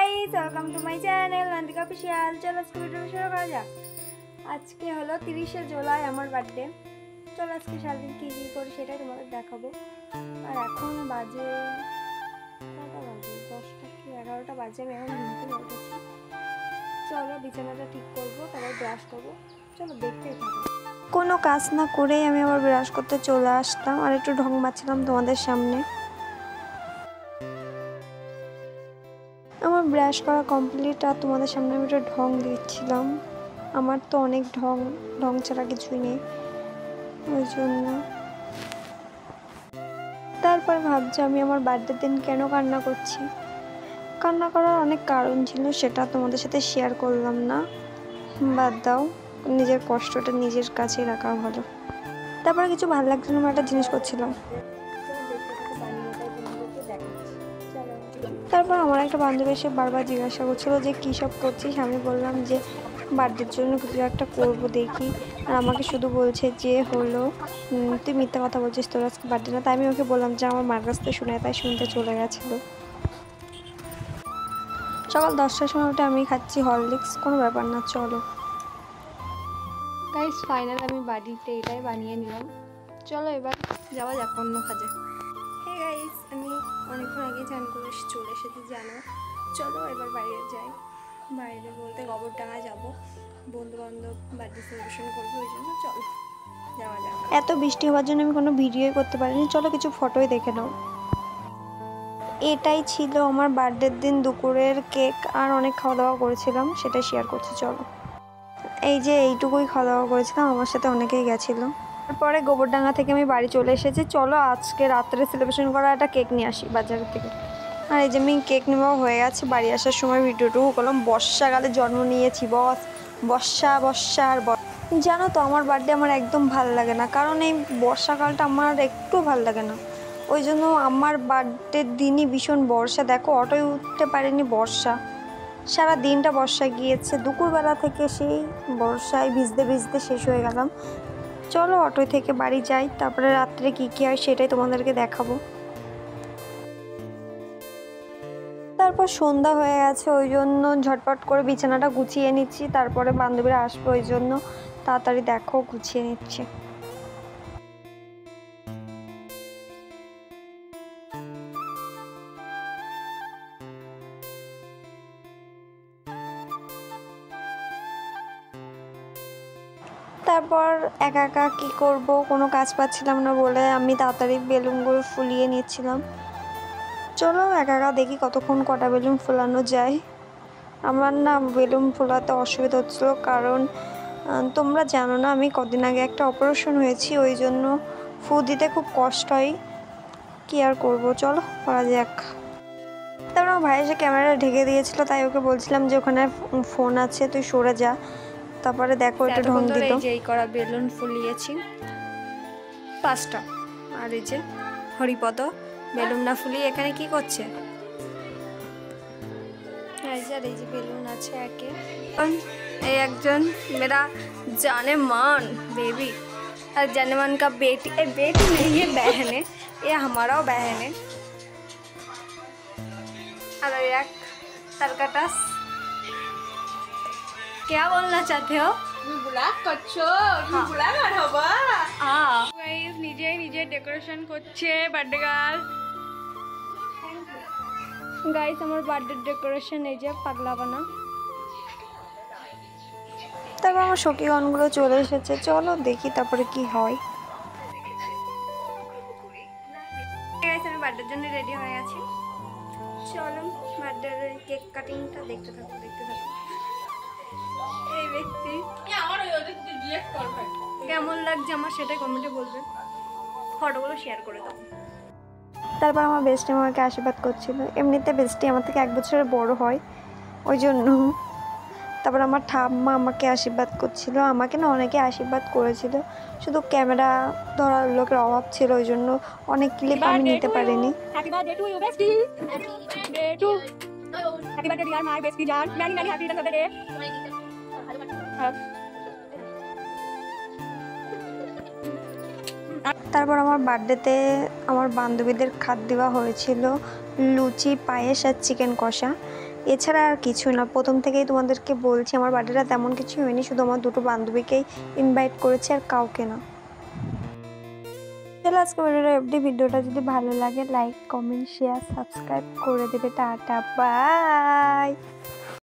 Guys, welcome to my channel Nandika official. চলো আজকে ভিডিওটা শুরু করা যাক। আজকে হলো 30শে জুলাই আমার বার্থডে। চলো আজকে সারাদিন কী কী করি সেটাই তোমাদের দেখাবো। আর এখন বাজে কটা বাজে, 10টা কি 11টা বাজে। আমি এখন ঘুমতে উঠেছি। চলো বিছানাটা ঠিক করবো, তারপর ব্রাশ করবো। চলো দেখতেই থাকো। কোনো কাজ না করেই আমি আবার ব্রাশ করতে চলে আসলাম আর একটু ঢং মারছিলাম তোমাদের সামনে। আমার ব্রাশ করা কমপ্লিট আর তোমাদের সামনে আমি একটা ঢং দিচ্ছিলাম। আমার তো অনেক ঢং ছাড়া কিছুই নেই, ওই জন্য। তারপর ভাবছি আমি আমার বার্থডের দিন কেন কান্না করছি। কান্না করার অনেক কারণ ছিল, সেটা তোমাদের সাথে শেয়ার করলাম না, বাদ দাও। নিজের কষ্টটা নিজের কাছেই রাখা ভালো। তারপরে কিছু ভালো লাগছিল না, একটা জিনিস করছিলাম। তারপর আমার একটা বান্ধবী এসে বারবার জিজ্ঞাসা করছিল যে কী সব করছিস। আমি বললাম যে বার্থডের জন্য কিছু একটা করব দেখি। আর আমাকে শুধু বলছে যে হলো তুই মিথ্যা কথা বলছিস, তোর আজকে বার্থডে না। তাই আমি ওকে বললাম যে আমার মার কাছ থেকে শুনে, তাই শুনতে চলে গেছিলো। সকাল 10টার সময় ওটা আমি খাচ্ছি হরলিক্স, কোনো ব্যাপার না। চলো গাইস, ফাইনাল আমি বাড়িতে এটাই বানিয়ে নিলাম। চলো এবার যাওয়া যাক অন্য কাজে। হে গাইস, আমি অনেকক্ষণ আগে চান করে চলে এসেছি জানো। চলো এবার বাইরে যাই। বাইরে বলতে গোবরডাঙ্গা যাবো, বন্ধু বান্ধব বার্থডে সেলিব্রেশন করবো, ওই জন্য চলো যাওয়া যাক। এত বৃষ্টি হওয়ার জন্য আমি কোনো ভিডিওই করতে পারিনি। চলো কিছু ফটোই দেখে নাও। এটাই ছিল আমার বার্থডের দিন দুপুরের কেক, আর অনেক খাওয়া দাওয়া করেছিলাম, সেটাই শেয়ার করছি। চলো এই যে এইটুকুই খাওয়া দাওয়া করেছিলাম, আমার সাথে অনেকেই গেছিলো। তারপরে গোবরডাঙ্গা থেকে আমি বাড়ি চলে এসেছি। চলো আজকে রাত্রে সেলিব্রেশন করা একটা কেক নিয়ে আসি বাজার থেকে। আর এই যে আমি কেক নেওয়া হয়ে গেছে। বাড়ি আসার সময় ভিডিওটুকু করলাম। বর্ষাকালে জন্ম নিয়েছি, বর্ষা আর জানো তো আমার বার্থডে আমার একদম ভাল লাগে না, কারণ এই বর্ষাকালটা আমার একটু ভাল লাগে না। ওই জন্য আমার বার্থডের দিনই ভীষণ বর্ষা। দেখো অটোয় উঠতে পারিনি, বর্ষা সারা দিনটা বর্ষা গিয়েছে। দুপুরবেলা থেকে সেই বর্ষায় ভিজতে ভিজতে শেষ হয়ে গেলাম। চলো অটোয় থেকে বাড়ি যাই, তারপরে রাত্রে কী কী হয় সেটাই তোমাদেরকে দেখাবো। তারপর সন্ধ্যা হয়ে গেছে, ওই জন্য ঝটপট করে বিছানাটা গুছিয়ে নিচ্ছি। তারপরে বান্ধবীরা আসবে, ওই জন্য তাড়াতাড়ি দেখো গুছিয়ে নিচ্ছি। তারপর একা একা কী করবো, কোনো কাজ পাচ্ছিলাম না বলে আমি তাড়াতাড়ি বেলুনগুলো ফুলিয়ে নিচ্ছিলাম। চলো একা একা দেখি কতক্ষণ কটা বেলুন ফোলানো যায়। আমার না বেলুন ফোলাতে অসুবিধা হচ্ছিলো, কারণ তোমরা জানো না আমি কদিন আগে একটা অপারেশন হয়েছি, ওই জন্য ফু দিতে খুব কষ্ট হয়। কী আর করবো, চলো করা যাক। তারপর আমার ভাই এসে ক্যামেরা ঢেকে দিয়েছিল, তাই ওকে বলছিলাম যে ওখানে ফোন আছে, তুই সরে যা। তারপরে দেখো একটু ঢং দিল। এই করা বেলুন ফুলিয়েছি 5টা। আর এই যে হরিপদ বেলুন না ফুলিয়ে এখানে কি করছে। এই যে বেলুন আছে একে। এই একজন मेरा जाने मान बेबी और जाने मान का बेटी, ये बेटी नहीं है, बहन है, ये हमारा बहन है। और एक तरकटस, क्या बोलना चाहते हो? ব্লগ করছো? তুমি ব্লগার হবা? हाँ গাইস, নিজে ডেকোরেশন করছে বার্থডে গার্ল। গাইস, আমার বার্থডে ডেকোরেশন এই যে পাগলা বানা। তারপর আমার সখীগণগুলো চলে এসেছে, চলো দেখি তারপরে কি হয়। গাইস, আমি বার্থডের জন্য রেডি হয়ে গেছি। চলো বার্থডের কেক কাটিংটা দেখতে থাকো। এই ব্যক্তি আমার ওই ওদের রিঅ্যাক্ট করবে। কেমন লাগছে আমার সেটাই কমেন্টে বলবে, ফটোগুলো শেয়ার করে দাও। তারপর আমার বেস্টি আমাকে আশীর্বাদ করছিল। এমনিতে বেস্টি আমার থেকে 1 বছরের বড় হয়, ওই জন্য। তারপর আমার ঠাম্মা আমাকে আশীর্বাদ করছিল। আমাকে না অনেকে আশীর্বাদ করেছিল, শুধু ক্যামেরা ধরার লোকের অভাব ছিল, ওই জন্য অনেক ক্লিপ আমি নিতে পারিনি। Happy birthday to you bestie. Day two happy birthday dear my bestie জান। Many many happy returns of the day. তারপর আমার বার্থডেতে আমার বান্ধবীদের খাদ্য দেওয়া হয়েছিল লুচি, পায়েস আর চিকেন কষা। এছাড়া আর কিছু না। প্রথম থেকেই তোমাদেরকে বলছি আমার বার্থডেটা তেমন কিছু হয়নি, শুধু আমার দুটো বান্ধবীকেই ইনভাইট করেছি আর কাউকে না। চলো আজকে ভিডিওটা যদি ভালো লাগে লাইক কমেন্ট শেয়ার সাবস্ক্রাইব করে দেবে। Tata bye.